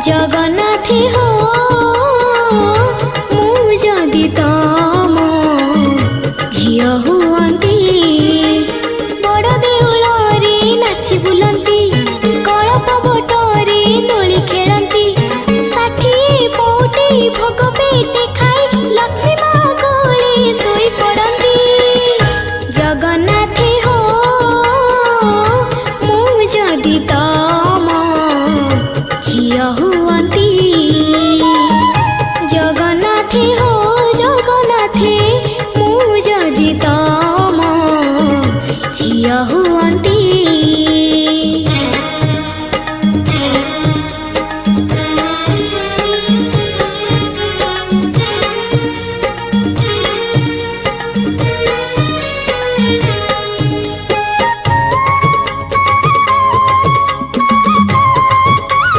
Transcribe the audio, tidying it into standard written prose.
जगन्नाथी हो मु जदि तम झियो हुअंती बड़ देउलरी नाची बुलंती कलप बटरी दोली खेलंती साठी पौटी भोग पेटे खाई लक्ष्मी माँ कोली सोई पड़ंती जगन्नाथी हो मु जदि तम झियो